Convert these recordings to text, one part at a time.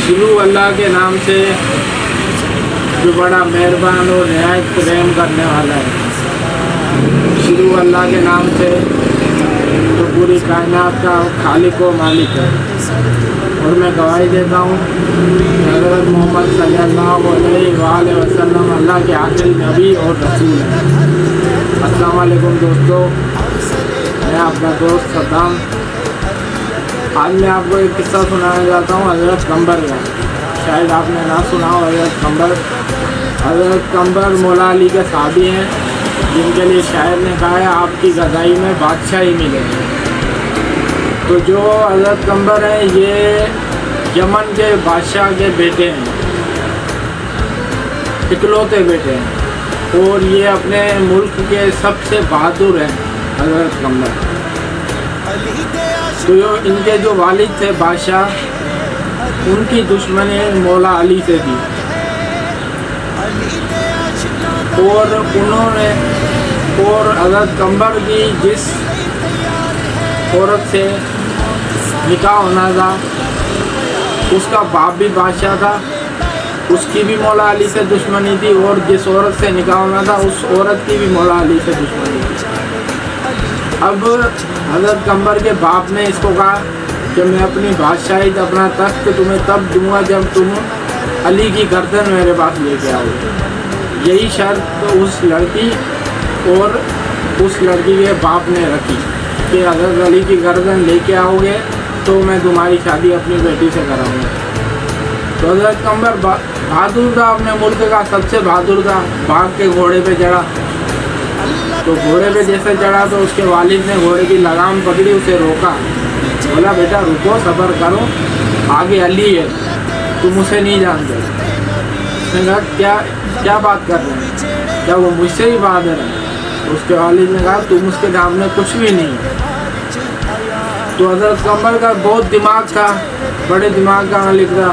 शुरू अल्लाह के नाम से जो बड़ा मेहरबान और नहायत प्रेम करने वाला है। शुरू अल्लाह के नाम से जो पूरी कायनात का खालिक व मालिक है। और मैं गवाही देता हूँ हज़रत मोहम्मद सल्लल्लाहु अलैहि वसल्लम अल्लाह के आखिरी नबी और रसूल हैं। अस्सलाम वालेकुम दोस्तों, मैं आपका दोस्त सद्दाम। आज मैं आपको एक किस्सा सुनाना चाहता हूँ हज़रत कंबर का। शायद आपने ना सुना हो हज़रत कंबर। हज़रत कंबर मौला अली के साहबी हैं, जिनके लिए शायर ने कहा है आपकी गदाई में बादशाही मिलेगी। तो जो हज़रत कंबर हैं ये यमन के बादशाह के बेटे हैं, इकलौते बेटे हैं, और ये अपने मुल्क के सबसे बहादुर हैं हज़रत कंबर। तो इनके जो वालिद थे बादशाह, उनकी दुश्मनी मौला अली से थी, और उन्होंने और हज़रत कंबर की जिस औरत से निकाह होना था उसका बाप भी बादशाह था, उसकी भी मौला अली से दुश्मनी थी, और जिस औरत से निकाह होना था उस औरत की भी मौला अली से दुश्मनी थी। अब हज़रत कंबर के बाप ने इसको कहा कि मैं अपनी बादशाही अपना तख्त तुम्हें तब दूंगा जब तुम अली की गर्दन मेरे पास लेके आओगे। यही शर्त उस लड़की और उस लड़की के बाप ने रखी कि हज़रत अली की गर्दन लेके आओगे तो मैं तुम्हारी शादी अपनी बेटी से कराऊंगा। तो हज़रत कंबर बहादुर था, अपने मुल्क का सबसे बहादुर था। बाघ के घोड़े पे चढ़ा, तो घोड़े पे जैसे चढ़ा तो उसके वालिद ने घोड़े की लगाम पकड़ी, उसे रोका, बोला बेटा रुको, सब्र करो, आगे अली है, तुम उसे नहीं जानते। उसने कहा क्या बात कर रहे हैं, क्या वो मुझसे ही बहादुर है? उसके वालिद ने कहा तुम उसके सामने कुछ भी नहीं। तो हज़रत कंबर का बहुत दिमाग था, बड़े दिमाग का मालिक था।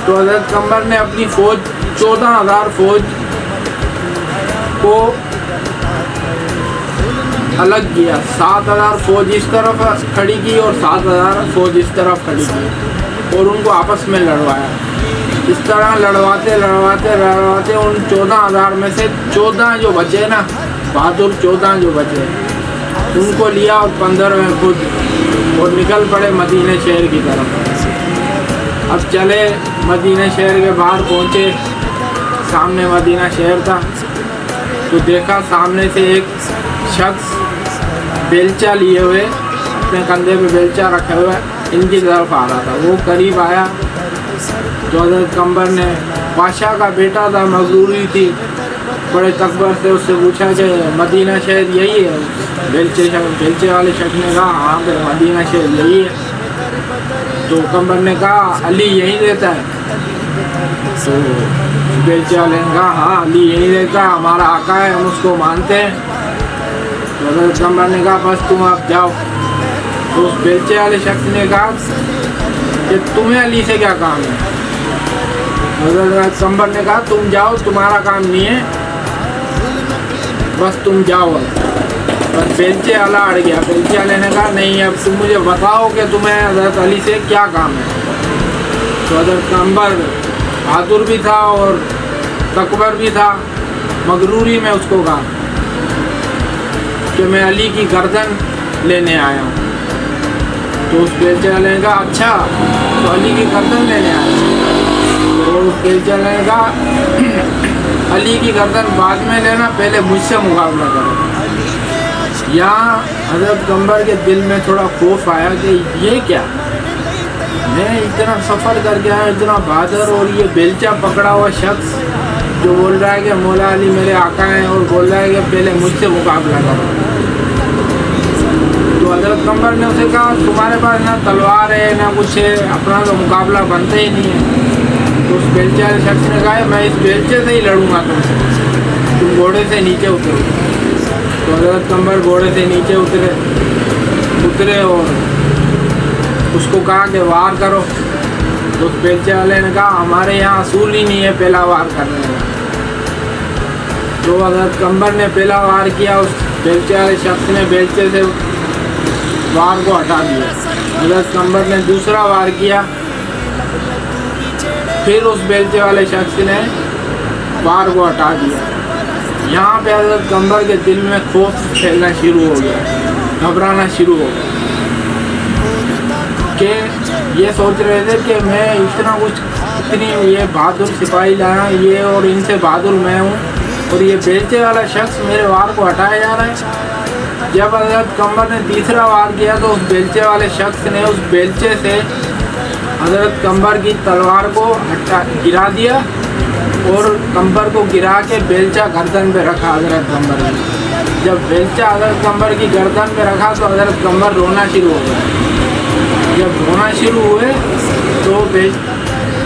तो हज़रत कंबर ने अपनी फ़ौज 14,000 फ़ौज को अलग किया। 7,000 फ़ौज इस तरफ खड़ी की और 7,000 फ़ौज इस तरफ खड़ी की, और उनको आपस में लड़वाया। इस तरह लड़वाते उन 14,000 में से 14 जो बचे ना, बहादुर 14 जो बचे, उनको लिया और 15वें खुद, और निकल पड़े मदीने शहर की तरफ। अब चले, मदीने शहर के बाहर पहुँचे, सामने मदीना शहर था। तो देखा सामने से एक शख्स बेलचा लिए हुए, अपने कंधे पे बेलचा रखे हुए इनकी तरफ आ रहा था। वो करीब आया तो हज़रत कंबर ने, बादशाह का बेटा था, मगरूरी थी, बड़े तकबर से उससे पूछा कि मदीना शहर यही है? बेलचे वाले शख्स ने कहा हाँ मदीना शहर यही है। तो कंबर ने कहा अली यहीं रहता है? तो बेलचे वाले ने कहा हाँ अली यहीं रहता है, हमारा आका है, हम उसको मानते हैं। तो हज़रत कंबर ने कहा बस तुम आप जाओ। तो उस बेलचे वाले शख्स ने कहा कि तुम्हें अली से क्या काम है? हज़रत कंबर ने कहा तुम जाओ, तुम्हारा काम नहीं है, बस तुम जाओ। बस बेलचे वाला अड़ गया। बेलचे वाले ने कहा नहीं, अब तुम मुझे बताओ कि तुम्हें हज़रत अली से क्या काम है। तो हज़रत कंबर बहादुर भी था और तकबर भी था, मगरूरी में उसको कहा कि मैं अली की गर्दन लेने आया हूँ। तो उस बेलचे वाले ने कहा अच्छा, तो अली की गर्दन लेने आया। तो उस बेलचे वाले ने कहा अली की गर्दन बाद में लेना, पहले मुझसे मुकाबला करो। यहाँ हज़रत कंबर के दिल में थोड़ा खौफ आया कि ये क्या, मैं इतना सफ़र करके आया, इतना बहादुर, और ये बेलचा पकड़ा हुआ शख्स जो बोल रहा है कि मौला अली मेरे आका हैं, और बोल रहा है कि पहले मुझसे मुकाबला करो। तो हज़रत कंबर ने उसे कहा तुम्हारे पास ना तलवार है ना कुछ है, अपना तो मुकाबला बनता ही नहीं है। तो उस बेलचे वाले शख्स ने कहा मैं इस बेलचे से ही लड़ूंगा तुमसे, तुम घोड़े से नीचे उतरो। तो हज़रत कंबर घोड़े से नीचे उतरे और उसको कहा कि वार करो। तो उस बेलचे वाले ने कहा हमारे यहाँ असूल ही नहीं है पहला वार करने का। तो हज़रत कंबर ने पहला वार किया, उस बेलचे वाले शख्स ने बेलचे से वार को हटा दिया। हज़रत कंबर ने दूसरा वार किया फिर उस बेलचे वाले शख्स ने वार को हटा दिया। यहाँ पे हज़रत कम्बर के दिल में खौफ फैलना शुरू हो गया, घबराना शुरू हो गया कि ये सोच रहे थे कि मैं इतना कुछ, इतनी ये बहादुर सिपाही लाया ये, और इनसे बहादुर मैं हूँ, और ये बेलचे वाला शख्स मेरे वार को हटाया जा रहा है। जब हज़रत कम्बर ने तीसरा वार किया तो उस बेलचे वाले शख्स ने उस बेलचे से हज़रत कम्बर की तलवार को गिरा दिया, और कम्बर को गिरा के बेलचा गर्दन पे रखा हज़रत कम्बर ने। जब बेलचा हज़रत कम्बर की गर्दन पे रखा तो हज़रत कम्बर रोना शुरू हो गया। जब रोना शुरू हुए तो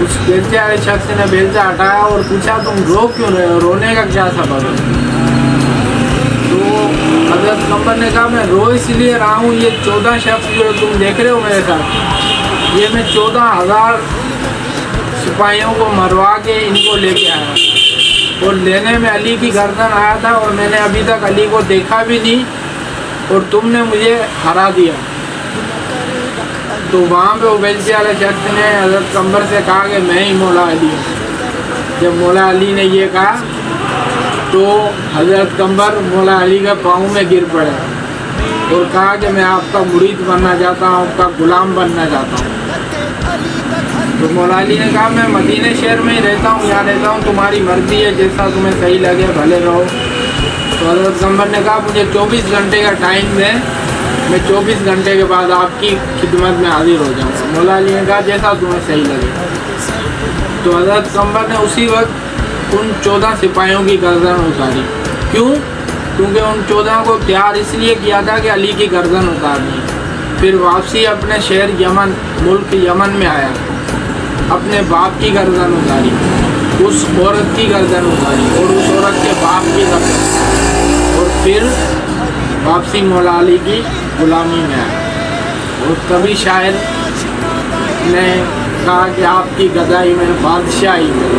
उस बेलचे वाले शख्स ने बेलचा हटाया और पूछा तुम रो क्यों रहे हो, रोने का क्या सबब है? तो हज़रत कम्बर ने कहा मैं रो इसलिए रहा हूँ, ये 14 शख्स जो तुम देख रहे हो मेरे साथ, ये मैं 14,000 सिपाहियों को मरवा के इनको लेके आया, और लेने में अली की गर्दन आया था, और मैंने अभी तक अली को देखा भी नहीं, और तुमने मुझे हरा दिया। तो वहाँ पे वो बेलचे वाले शख्स ने हज़रत कम्बर से कहा कि मैं ही मौला अली हूँ। जब मौला अली ने ये कहा तो हज़रत कम्बर मौला अली के पाँव में गिर पड़े और कहा कि मैं आपका मुरीद बनना चाहता हूँ, आपका ग़ुलाम बनना चाहता हूँ। तो मौला अली ने कहा मैं मदीने शहर में ही रहता हूँ, यहाँ रहता हूँ, तुम्हारी मर्ज़ी है, जैसा तुम्हें सही लगे भले रहो। तो हज़रत कम्बर ने कहा मुझे 24 घंटे का टाइम दें, मैं 24 घंटे के बाद आपकी खिदमत में हाजिर हो जाऊँगा। मौला अली ने कहा जैसा तुम्हें सही लगे। तो हज़रत कम्बर ने उसी वक्त उन 14 सिपाहियों की गर्दन उतारी। क्यों? क्योंकि उन 14 को तैयार इसलिए किया था कि अली की गर्दन उतारनी। फिर वापसी अपने शहर यमन, मुल्क यमन में आया, अपने बाप की गर्दन उतारी, उस औरत की गर्दन उतारी और उस औरत के बाप की गर्दन, और फिर वापसी मौला अली की ग़ुलामी में आया। और तभी शायर ने कहा कि आपकी गदाई में बादशाही में।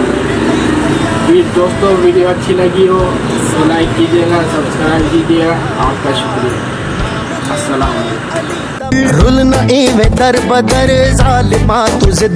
दोस्तों वीडियो अच्छी लगी हो तो लाइक कीजिएगा, सब्सक्राइब कीजिएगा। आपका शुक्रिया। अस्सलाम वालेकुम। रुलना इवें दर बदर ज़ालिमा तुझे